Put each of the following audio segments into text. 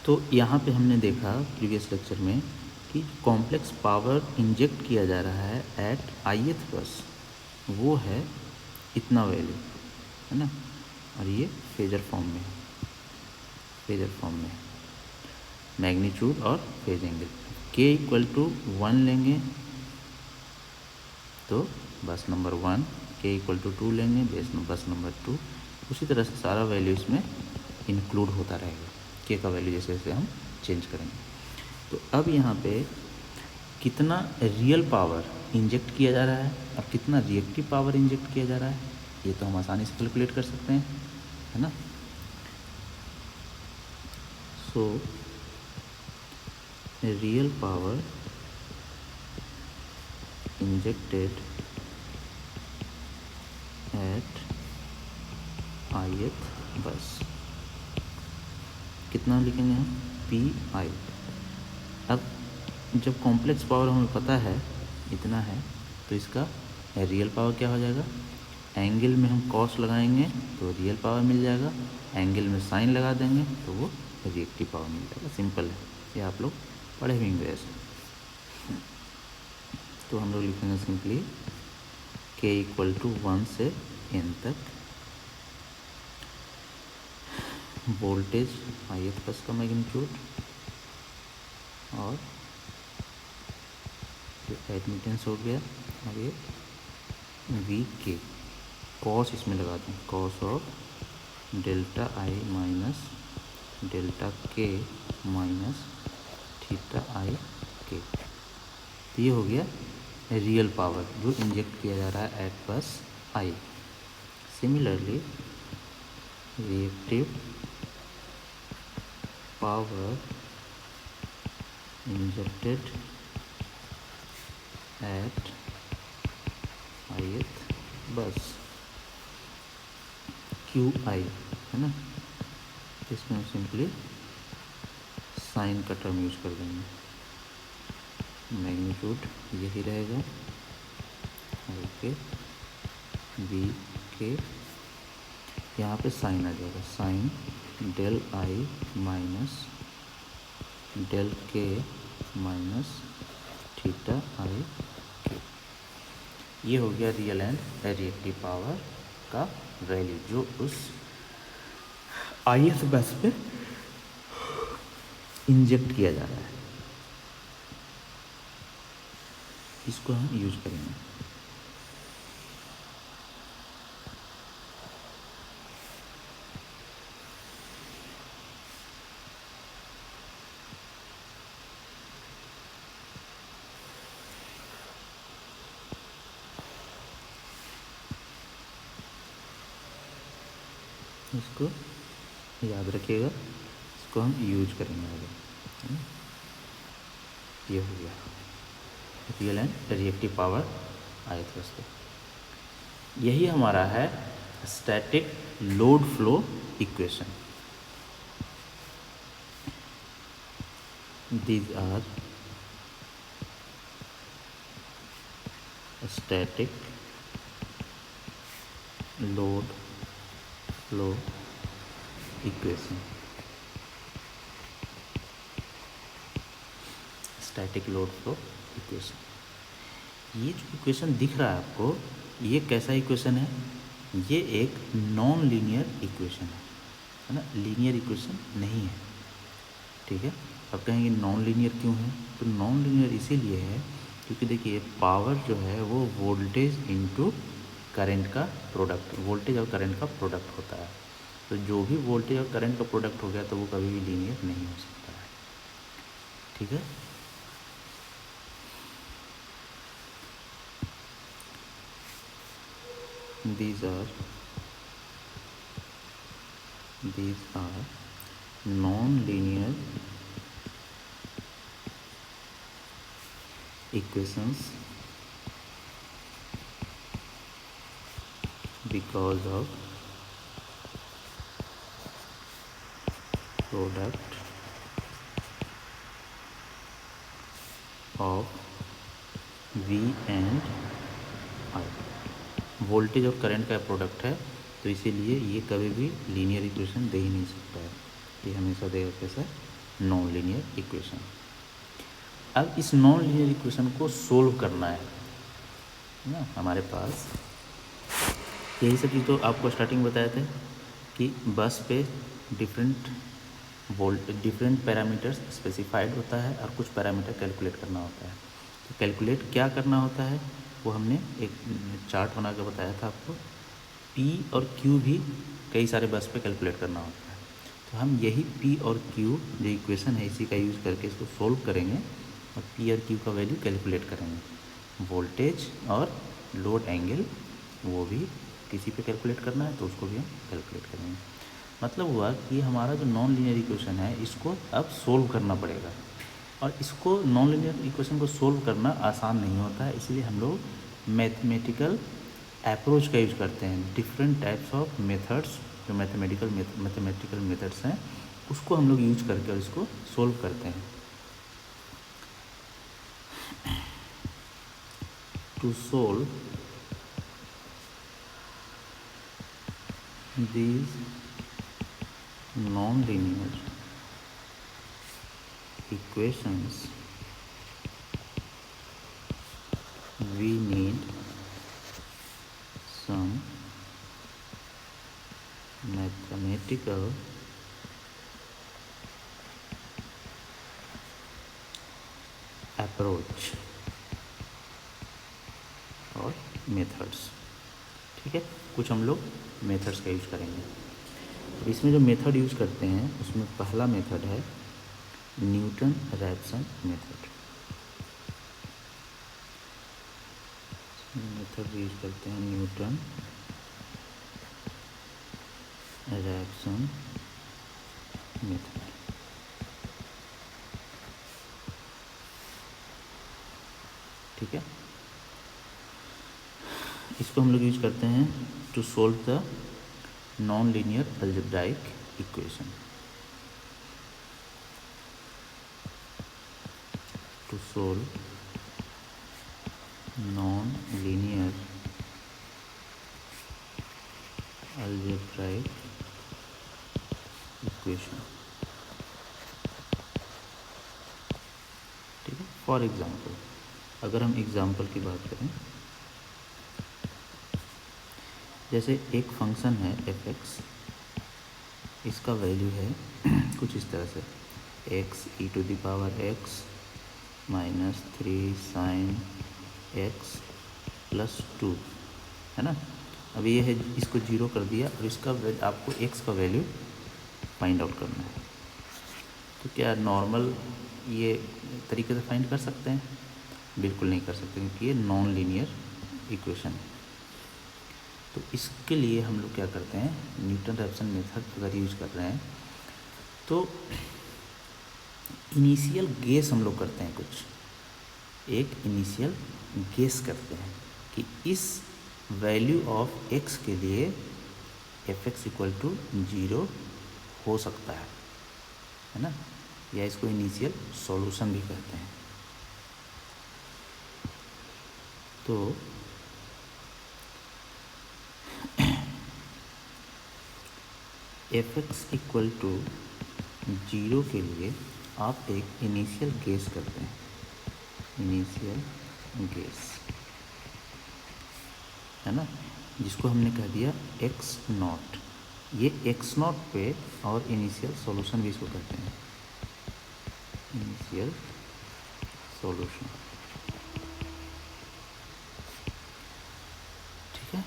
तो यहाँ पे हमने देखा प्रीवियस लेक्चर में कि कॉम्प्लेक्स पावर इंजेक्ट किया जा रहा है एट ith बस, वो है इतना वैल्यू, है ना। और ये फेजर फॉर्म में है, फेजर फॉर्म में मैग्नीट्यूड और phase angle. k equal to 1 लेंगे तो बस नंबर 1, k इक्वल टू 2 लेंगे बस नंबर 2। उसी तरह से सारा वैल्यू इसमें इंक्लूड होता रहेगा, k का वैल्यू जैसे जैसे हम चेंज करेंगे। तो अब यहाँ पे कितना रियल पावर इंजेक्ट किया जा रहा है और कितना रिएक्टिव पावर इंजेक्ट किया जा रहा है, ये तो हम आसानी से कैलकुलेट कर सकते हैं, है ना। So real power injected at ith bus कितना लिखेंगे हम, PI। अब जब कॉम्प्लेक्स पावर हमें पता है इतना है, तो इसका रियल पावर क्या हो जाएगा, एंगल में हम कॉस लगाएंगे तो रियल पावर मिल जाएगा, एंगल में साइन लगा देंगे तो वो रिएक्टिव पावर मिल जाएगा। सिंपल है, ये आप लोग पढ़े भी होंगे ऐसे। तो हम लोग लिखेंगे सिंपली k इक्वल टू 1 से n तक वोल्टेज ith बस का मैग्नीट्यूड और एडमिटेंस हो गया, और ये VK कॉस इसमें लगा दें, cos of delta I minus delta K minus theta I K। तो ये हो गया रियल पावर जो इंजेक्ट किया जा रहा है at bus I। Similarly reactive power injected at ith bus QI, है ना। इसमें हम सिंपली साइन का टर्म यूज कर देंगे, मैग्नीट्यूड यही रहेगा, ओके VK, यहाँ पे साइन आ जाएगा, sine del I minus del K minus theta I K। ये हो गया रियल एंड रिएक्टिव पावर का वैल्यू जो उस ith बस पे इंजेक्ट किया जा रहा है, इसको हम यूज करेंगे। इसको याद रखिएगा, इसको हम यूज करेंगे आगे, है ना। ये हो गया real and reactive power ith बस पे। यही हमारा है static load flow equation. These are static load flow equation। Static load flow equation, ये जो इक्वेशन दिख रहा है आपको, ये कैसा इक्वेशन है, ये एक नॉन लीनियर इक्वेशन है ना, लीनियर इक्वेशन नहीं है, ठीक है। अब कहेंगे नॉन लीनियर क्यों है, तो नॉन लीनियर इसीलिए है क्योंकि देखिए पावर जो है वो वोल्टेज इनटू करंट का प्रोडक्ट, वोल्टेज और करंट का प्रोडक्ट होता है। तो जो भी वोल्टेज और करंट का प्रोडक्ट हो गया तो वो कभी भी लीनियर नहीं हो सकता है, ठीक है। These are non-linear equations because of product of V and I। Voltage और करंट का प्रोडक्ट है, तो इसीलिए ये कभी भी लीनियर इक्वेशन दे ही नहीं सकता है, ये हमेशा देगा कैसा, नॉन लीनियर इक्वेशन। अब इस नॉन लीनियर इक्वेशन को सोल्व करना है ना हमारे पास। यही सब चीज़ तो आपको स्टार्टिंग बताए थे कि बस पे डिफरेंट पैरामीटर्स स्पेसिफाइड होता है और कुछ पैरामीटर कैलकुलेट करना होता है। तो कैलकुलेट क्या करना होता है वो हमने एक चार्ट बना कर बताया था आपको। P और Q भी कई सारे बस पे कैलकुलेट करना होता है। तो हम यही P और Q जो इक्वेशन है इसी का यूज़ करके इसको सोल्व करेंगे और P और Q का वैल्यू कैलकुलेट करेंगे। वोल्टेज और लोड एंगल वो भी किसी पे कैलकुलेट करना है तो उसको भी हम कैलकुलेट करेंगे। मतलब हुआ कि हमारा जो नॉन लीनियर इक्वेशन है इसको अब सोल्व करना पड़ेगा। और इसको नॉन लीनियर इक्वेशन को सोल्व करना आसान नहीं होता है, इसलिए हम लोग मैथमेटिकल अप्रोच का यूज करते हैं। डिफरेंट टाइप्स ऑफ मेथड्स जो मैथमेटिकल मेथड्स हैं उसको हम लोग यूज करके और इसको सोल्व करते हैं। To solve these non-linear equations we need some mathematical approach और मेथड्स। ठीक है, कुछ हम लोग मेथड्स का यूज करेंगे। तो इसमें जो मेथड यूज करते हैं उसमें पहला मेथड है Newton Raphson method. Method use करते हैं न्यूटन रैप्सन मेथड। ठीक है, इसको हम लोग यूज करते हैं to solve the non linear algebraic equation. To solve non linear algebraic equation. ठीक है, फॉर एग्जाम्पल अगर हम एग्जाम्पल की बात करें, जैसे एक फंक्शन है f(x), इसका वैल्यू है कुछ इस तरह से x(e⁻x - 3 sin x + 2) है ना। अब ये है, इसको जीरो कर दिया और इसका आपको x का वैल्यू फाइंड आउट करना है। तो क्या नॉर्मल ये तरीके से फाइंड कर सकते हैं? बिल्कुल नहीं कर सकते, क्योंकि ये नॉन लीनियर इक्वेशन है। तो इसके लिए हम लोग क्या करते हैं, न्यूटन रैप्सन मेथड अगर यूज कर रहे हैं तो इनिशियल गेस हम लोग करते हैं। कुछ एक इनिशियल गेस करते हैं कि इस वैल्यू ऑफ x के लिए f(x) = 0 हो सकता है ना, या इसको इनिशियल सॉल्यूशन भी कहते हैं। तो f(x) = 0 के लिए आप एक इनिशियल गेस करते हैं। इनिशियल गेस है ना, जिसको हमने कह दिया x0। ये x0 पे और इनिशियल सॉल्यूशन भी इसको कहते हैं, इनिशियल सॉल्यूशन। ठीक है,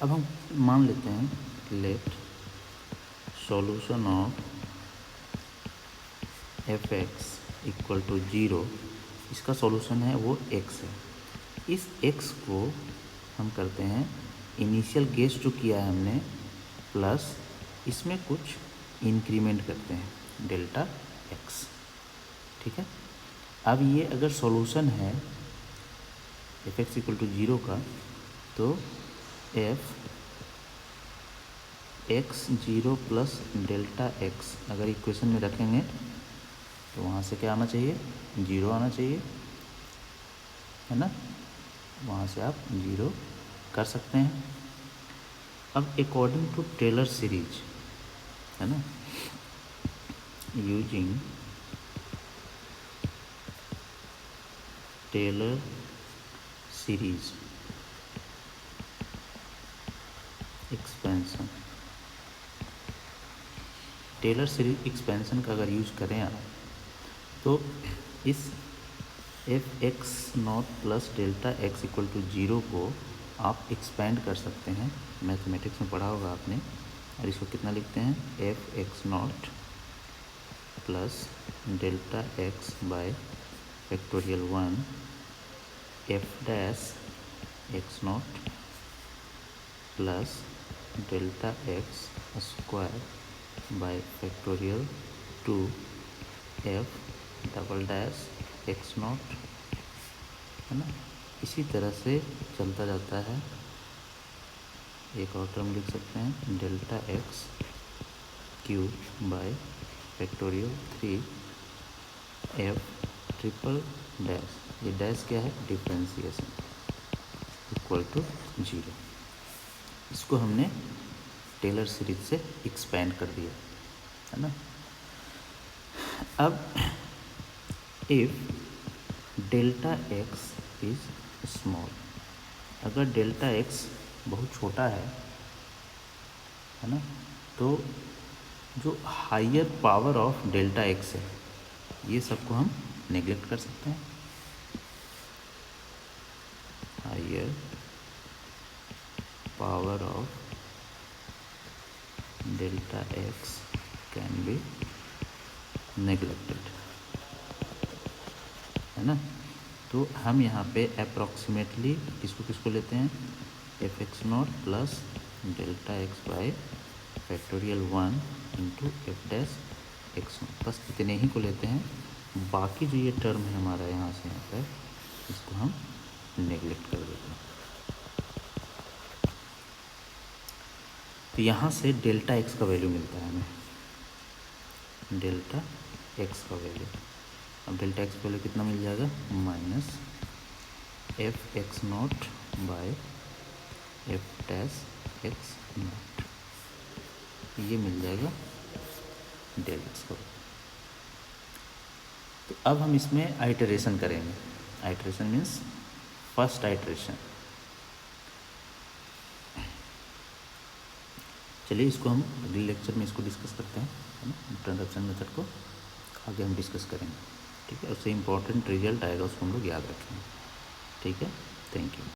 अब हम मान लेते हैं लेट सॉल्यूशन ऑफ f(x) = 0। इसका सॉल्यूशन है वो x है। इस x को हम करते हैं इनिशियल गेस जो किया है हमने, प्लस इसमें कुछ इंक्रीमेंट करते हैं डेल्टा x। ठीक है, अब ये अगर सॉल्यूशन है f(x) = 0 का, तो f(x0 + डेल्टा x) अगर इक्वेशन में रखेंगे तो वहाँ से क्या आना चाहिए, 0 आना चाहिए, है ना। वहाँ से आप 0 कर सकते हैं। अब अकॉर्डिंग टू टेलर सीरीज, है ना, using Taylor series expansion, Taylor series expansion का अगर यूज करें आप तो इस f x not plus delta x equal to 0 को आप एक्सपेंड कर सकते हैं। मैथमेटिक्स में पढ़ा होगा आपने। और इसको कितना लिखते हैं, F x not plus delta x bye factorial 1 F dash x not plus delta x square by factorial 2 F double dash x not, है ना। इसी तरह से चलता जाता है। एक और टर्म लिख सकते हैं, delta x cube by factorial 3 F triple dash, ये डैश क्या है, डिफ्रेंसिएशन, इक्वल टू 0। इसको हमने टेलर सीरीज से एक्सपेंड कर दिया, है ना। अब if delta x is small, अगर डेल्टा एक्स बहुत छोटा है ना, तो जो higher power of delta x है ये सबको हम नेग्लेक्ट कर सकते हैं। Higher power of delta x can be neglected, है ना। तो हम यहाँ पे अप्रॉक्सीमेटली किसको किसको लेते हैं, F x not plus delta x bye factorial 1 into F dash x not, बस इतने ही को लेते हैं। बाकी जो ये टर्म है हमारा यहाँ से यहाँ पर, इसको हम नेग्लेक्ट कर देते हैं। तो यहाँ से डेल्टा एक्स का वैल्यू मिलता है हमें, डेल्टा एक्स का वैल्यू। अब डेल्टा एक्स वैल्यू कितना मिल जाएगा, minus f x not by f dash x not, ये मिल जाएगा डेल एक्स का। तो अब हम इसमें आइटरेशन करेंगे। Iteration means first iteration. चलिए इसको हम अगले लेक्चर में इसको डिस्कस करते हैं, है ना। ट्रांजैक्शन मेथड को आगे हम डिस्कस करेंगे, ठीक है। उससे इम्पोर्टेंट रिजल्ट आएगा, उसको हम लोग याद रखेंगे, ठीक है। Thank you.